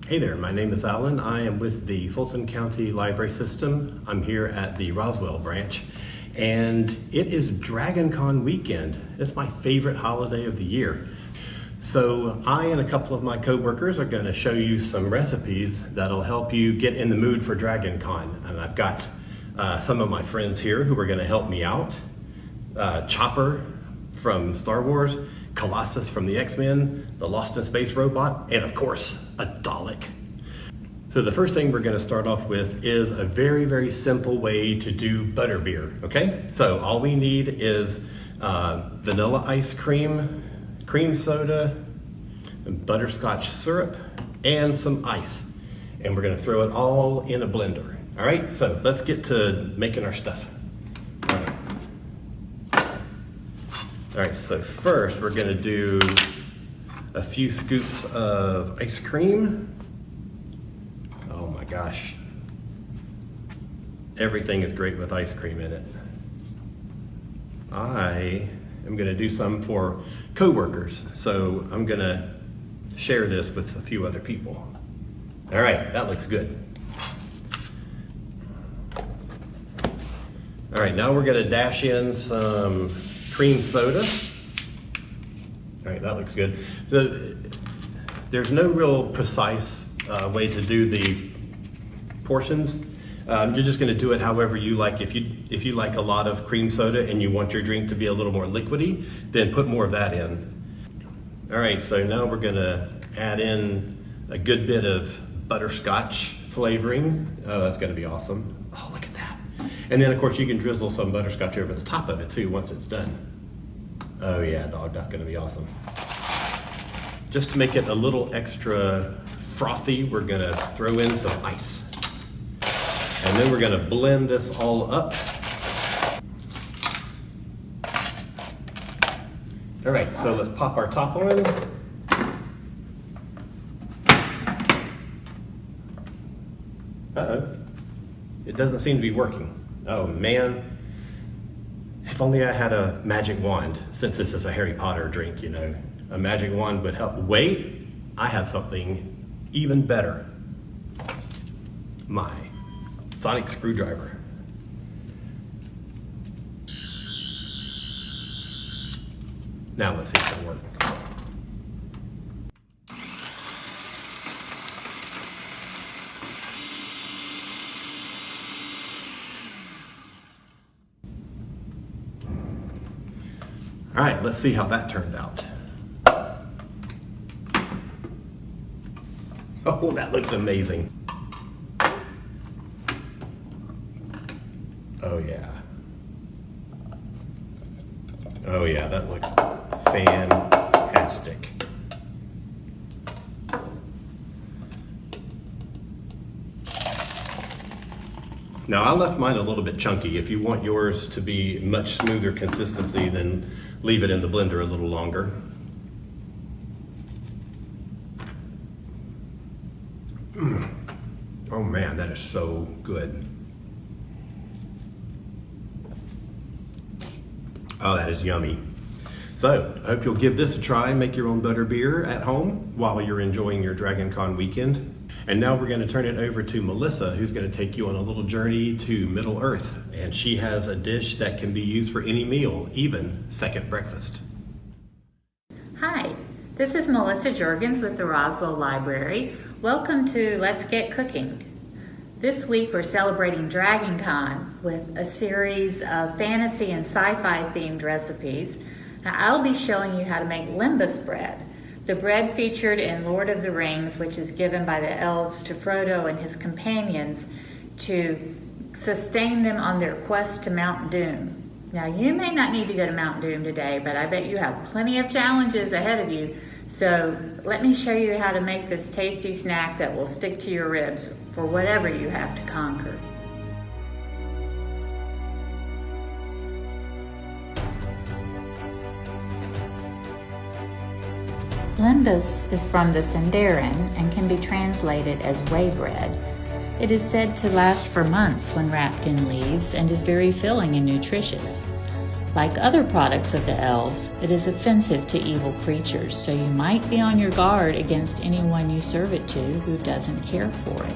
Hey there, my name is Alan. I am with the Fulton County Library System. I'm here at the Roswell branch, and it is DragonCon weekend. It's my favorite holiday of the year. So I and a couple of my co-workers are going to show you some recipes that'll help you get in the mood for DragonCon. And I've got some of my friends here who are going to help me out. Chopper from Star Wars, Colossus from the X-Men, the Lost in Space robot, and of course, a Dalek. So the first thing we're going to start off with is a very, very simple way to do butterbeer, okay? So all we need is vanilla ice cream, cream soda, butterscotch syrup, and some ice. And we're going to throw it all in a blender. All right, so let's get to making our stuff. All right, so first we're gonna do a few scoops of ice cream. Oh my gosh. Everything is great with ice cream in it. I am gonna do some for co-workers, so I'm gonna share this with a few other people. All right, that looks good. All right, now we're gonna dash in some cream soda. All right, that looks good. So there's no real precise way to do the portions. You're just going to do it however you like. If you like a lot of cream soda and you want your drink to be a little more liquidy, then put more of that in. All right, so now we're going to add in a good bit of butterscotch flavoring. Oh, that's going to be awesome. Oh, look at that. And then, of course, you can drizzle some butterscotch over the top of it, too, once it's done. Oh, yeah, dog, that's going to be awesome. Just to make it a little extra frothy, we're going to throw in some ice. And then we're going to blend this all up. All right, so let's pop our top on. Uh-oh. It doesn't seem to be working. Oh man, if only I had a magic wand, since this is a Harry Potter drink, you know. A magic wand would help. Wait, I have something even better. My sonic screwdriver. Now let's see if it'll work. All right, let's see how that turned out. Oh, that looks amazing. Oh yeah. Oh yeah, that looks fantastic. Now I left mine a little bit chunky. If you want yours to be much smoother consistency, then leave it in the blender a little longer. Oh man, that is so good. Oh, that is yummy. So, I hope you'll give this a try. Make your own butterbeer at home while you're enjoying your DragonCon weekend. And now we're going to turn it over to Melissa, who's going to take you on a little journey to Middle Earth. And she has a dish that can be used for any meal, even second breakfast. Hi, this is Melissa Juergens with the Roswell Library. Welcome to Let's Get Cooking. This week we're celebrating DragonCon with a series of fantasy and sci-fi themed recipes. Now, I'll be showing you how to make Lembas bread. The bread featured in Lord of the Rings, which is given by the elves to Frodo and his companions to sustain them on their quest to Mount Doom. Now, you may not need to go to Mount Doom today, but I bet you have plenty of challenges ahead of you. So let me show you how to make this tasty snack that will stick to your ribs for whatever you have to conquer. Lembas is from the Sindarin and can be translated as whey bread. It is said to last for months when wrapped in leaves and is very filling and nutritious. Like other products of the elves, it is offensive to evil creatures, so you might be on your guard against anyone you serve it to who doesn't care for it.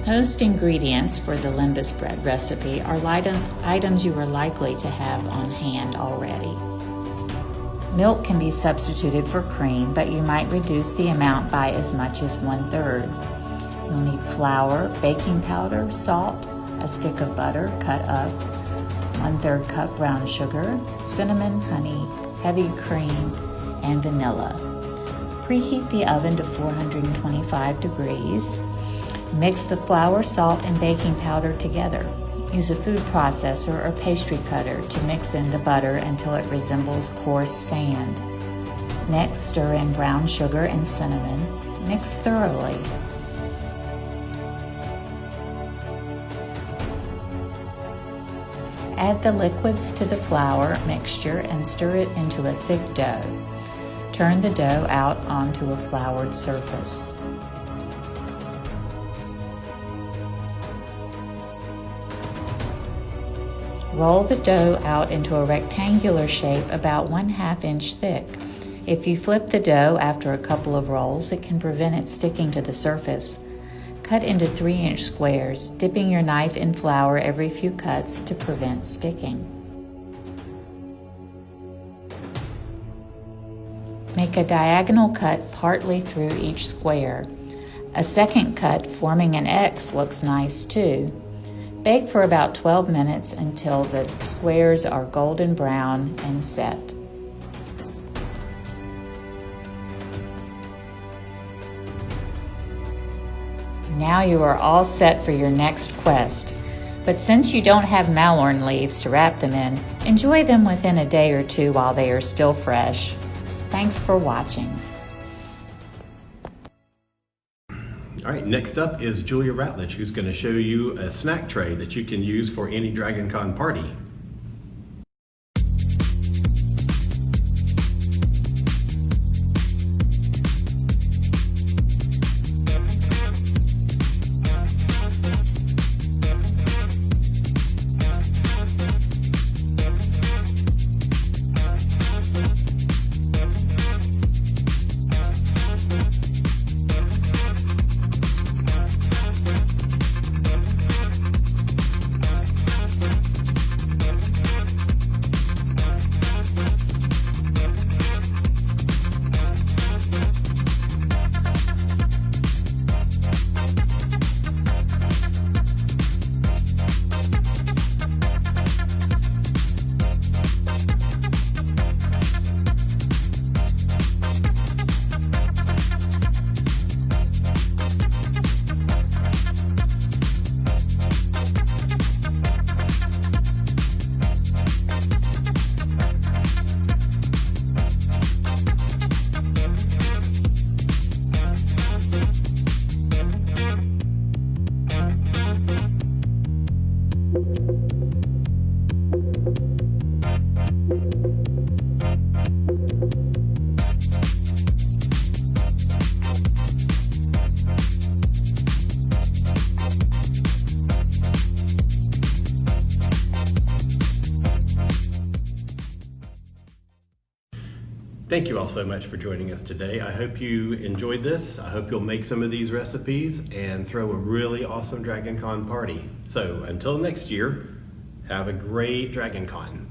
Most ingredients for the Lembas bread recipe are items you are likely to have on hand already. Milk can be substituted for cream, but you might reduce the amount by as much as 1/3. You'll need flour, baking powder, salt, a stick of butter cut up, 1/3 cup brown sugar, cinnamon, honey, heavy cream, and vanilla. Preheat the oven to 425 degrees. Mix the flour, salt, and baking powder together. Use a food processor or pastry cutter to mix in the butter until it resembles coarse sand. Next, stir in brown sugar and cinnamon. Mix thoroughly. Add the liquids to the flour mixture and stir it into a thick dough. Turn the dough out onto a floured surface. Roll the dough out into a rectangular shape about 1/2 inch thick. If you flip the dough after a couple of rolls, it can prevent it sticking to the surface. Cut into 3-inch squares, dipping your knife in flour every few cuts to prevent sticking. Make a diagonal cut partly through each square. A second cut forming an X looks nice too. Bake for about 12 minutes until the squares are golden brown and set. Now you are all set for your next quest. But since you don't have malorn leaves to wrap them in, enjoy them within a day or two while they are still fresh. Thanks for watching. All right, next up is Julia Ratledge, who's going to show you a snack tray that you can use for any DragonCon party. Thank you all so much for joining us today. I hope you enjoyed this. I hope you'll make some of these recipes and throw a really awesome DragonCon party. So until next year, have a great DragonCon.